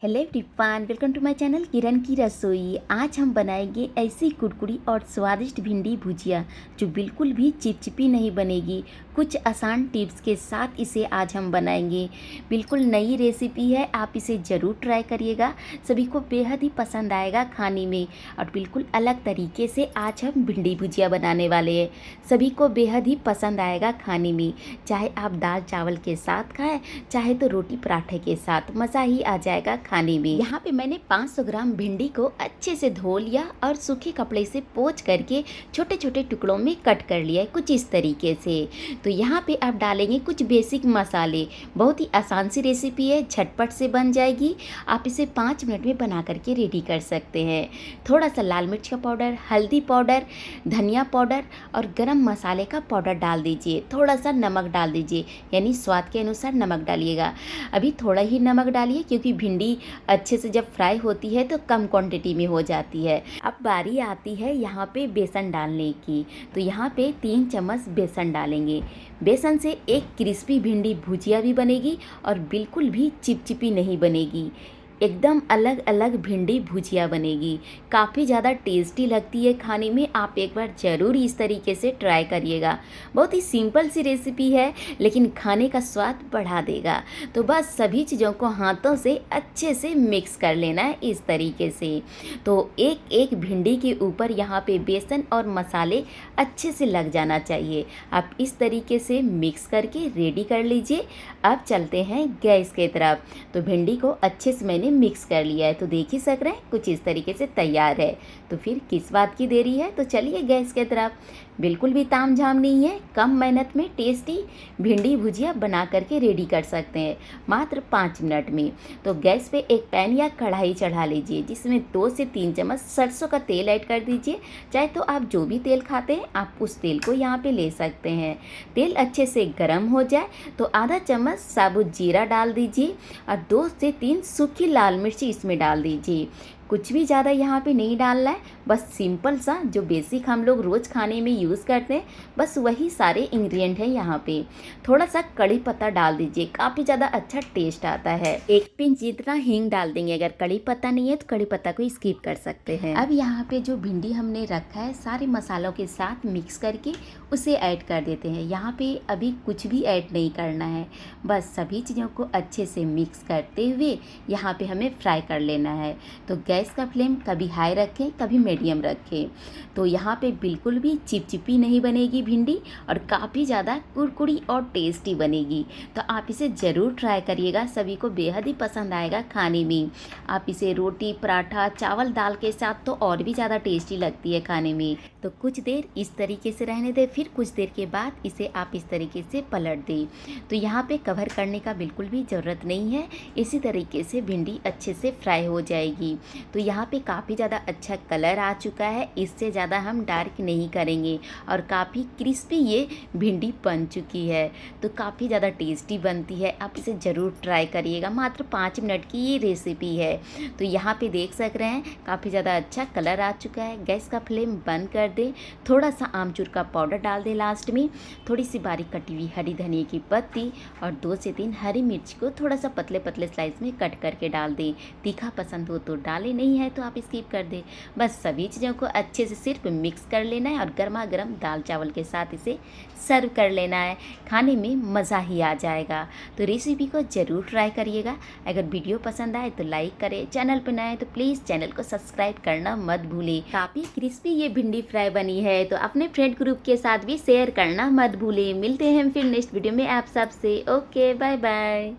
Hello everyone, welcome to my channel Kiran की रसोई। आज हम बनाएंगे ऐसी कुरकुरी और स्वादिष्ट भिंडी भुजिया जो बिल्कुल भी चिपचिपी नहीं बनेगी। कुछ आसान टिप्स के साथ इसे आज हम बनाएंगे। बिल्कुल नई रेसिपी है, आप इसे ज़रूर ट्राई करिएगा। सभी को बेहद ही पसंद आएगा खाने में। और बिल्कुल अलग तरीके से आज हम भिंडी भुजिया बनाने वाले हैं। सभी को बेहद ही पसंद आएगा खाने में, चाहे आप दाल चावल के साथ खाएँ, चाहे तो रोटी पराठे के साथ, मज़ा ही आ जाएगा खाने में। यहाँ पे मैंने 500 ग्राम भिंडी को अच्छे से धो लिया और सूखे कपड़े से पोंछ करके छोटे छोटे टुकड़ों में कट कर लिया है, कुछ इस तरीके से। तो यहाँ पे आप डालेंगे कुछ बेसिक मसाले। बहुत ही आसान सी रेसिपी है, झटपट से बन जाएगी। आप इसे 5 मिनट में बना करके रेडी कर सकते हैं। थोड़ा सा लाल मिर्च का पाउडर, हल्दी पाउडर, धनिया पाउडर और गरम मसाले का पाउडर डाल दीजिए। थोड़ा सा नमक डाल दीजिए, यानी स्वाद के अनुसार नमक डालिएगा। अभी थोड़ा ही नमक डालिए क्योंकि भिंडी अच्छे से जब फ्राई होती है तो कम क्वांटिटी में हो जाती है। अब बारी आती है यहाँ पे बेसन डालने की। तो यहाँ पे 3 चम्मच बेसन डालेंगे। बेसन से एक क्रिस्पी भिंडी भुजिया भी बनेगी और बिल्कुल भी चिपचिपी नहीं बनेगी। एकदम अलग अलग भिंडी भुजिया बनेगी। काफ़ी ज़्यादा टेस्टी लगती है खाने में। आप एक बार ज़रूर इस तरीके से ट्राई करिएगा। बहुत ही सिंपल सी रेसिपी है लेकिन खाने का स्वाद बढ़ा देगा। तो बस सभी चीज़ों को हाथों से अच्छे से मिक्स कर लेना है इस तरीके से। तो एक एक भिंडी के ऊपर यहाँ पे बेसन और मसाले अच्छे से लग जाना चाहिए। आप इस तरीके से मिक्स करके रेडी कर लीजिए। अब चलते हैं गैस की तरफ। तो भिंडी को अच्छे से मैंने मिक्स कर लिया है, तो देख ही सक रहे हैं कुछ इस तरीके से तैयार है। तो फिर किस बात की देरी है, तो चलिए गैस की तरफ। बिल्कुल भी तामझाम नहीं है, कम मेहनत में टेस्टी भिंडी भुजिया बना करके रेडी कर सकते हैं मात्र 5 मिनट में। तो गैस पे एक पैन या कढ़ाई चढ़ा लीजिए, जिसमें 2 से 3 चम्मच सरसों का तेल ऐड कर दीजिए। चाहे तो आप जो भी तेल खाते हैं आप उस तेल को यहाँ पे ले सकते हैं। तेल अच्छे से गर्म हो जाए तो आधा चम्मच साबुत जीरा डाल दीजिए और 2 से 3 सूखी लाल मिर्ची इसमें डाल दीजिए। कुछ भी ज़्यादा यहाँ पे नहीं डालना है, बस सिंपल सा जो बेसिक हम लोग रोज़ खाने में यूज़ करते हैं, बस वही सारे इंग्रेडिएंट हैं यहाँ पे। थोड़ा सा कड़ी पत्ता डाल दीजिए, काफ़ी ज़्यादा अच्छा टेस्ट आता है। 1 पिंच जितना हींग डाल देंगे। अगर कड़ी पत्ता नहीं है तो कड़ी पत्ता को स्किप कर सकते हैं। अब यहाँ पे जो भिंडी हमने रखा है सारे मसालों के साथ मिक्स करके उसे ऐड कर देते हैं। यहाँ पे अभी कुछ भी ऐड नहीं करना है, बस सभी चीज़ों को अच्छे से मिक्स करते हुए यहाँ पे हमें फ्राई कर लेना है। तो गैस का फ्लेम कभी हाई रखें कभी मीडियम रखें। तो यहाँ पे बिल्कुल भी चिपचिपी नहीं बनेगी भिंडी और काफ़ी ज़्यादा कुरकुरी और टेस्टी बनेगी। तो आप इसे ज़रूर ट्राई करिएगा, सभी को बेहद ही पसंद आएगा खाने में। आप इसे रोटी पराठा चावल दाल के साथ तो और भी ज़्यादा टेस्टी लगती है खाने में। तो कुछ देर इस तरीके से रहने दें, फिर कुछ देर के बाद इसे आप इस तरीके से पलट दें। तो यहाँ पे कवर करने का बिल्कुल भी ज़रूरत नहीं है, इसी तरीके से भिंडी अच्छे से फ्राई हो जाएगी। तो यहाँ पे काफ़ी ज़्यादा अच्छा कलर आ चुका है, इससे ज़्यादा हम डार्क नहीं करेंगे और काफ़ी क्रिस्पी ये भिंडी बन चुकी है। तो काफ़ी ज़्यादा टेस्टी बनती है, आप इसे ज़रूर ट्राई करिएगा। मात्र 5 मिनट की ये रेसिपी है। तो यहाँ पे देख सक रहे हैं काफ़ी ज़्यादा अच्छा कलर आ चुका है। गैस का फ्लेम बंद कर दें। थोड़ा सा आमचूर का पाउडर डाल दें लास्ट में, थोड़ी सी बारीक कटी हुई हरी धनिया की पत्ती और 2 से 3 हरी मिर्च को थोड़ा सा पतले पतले स्लाइस में कट करके डाल दें। तीखा पसंद हो तो डालें, नहीं है तो आप स्किप कर दें। बस सभी चीज़ों को अच्छे से सिर्फ मिक्स कर लेना है और गर्मा गर्म दाल चावल के साथ इसे सर्व कर लेना है। खाने में मज़ा ही आ जाएगा। तो रेसिपी को ज़रूर ट्राई करिएगा। अगर वीडियो पसंद आए तो लाइक करें, चैनल पर नए तो प्लीज़ चैनल को सब्सक्राइब करना मत भूलें। काफ़ी क्रिस्पी ये भिंडी फ्राई बनी है, तो अपने फ्रेंड ग्रुप के साथ भी शेयर करना मत भूलें। मिलते हैं फिर नेक्स्ट वीडियो में आप सबसे। Okay, bye bye.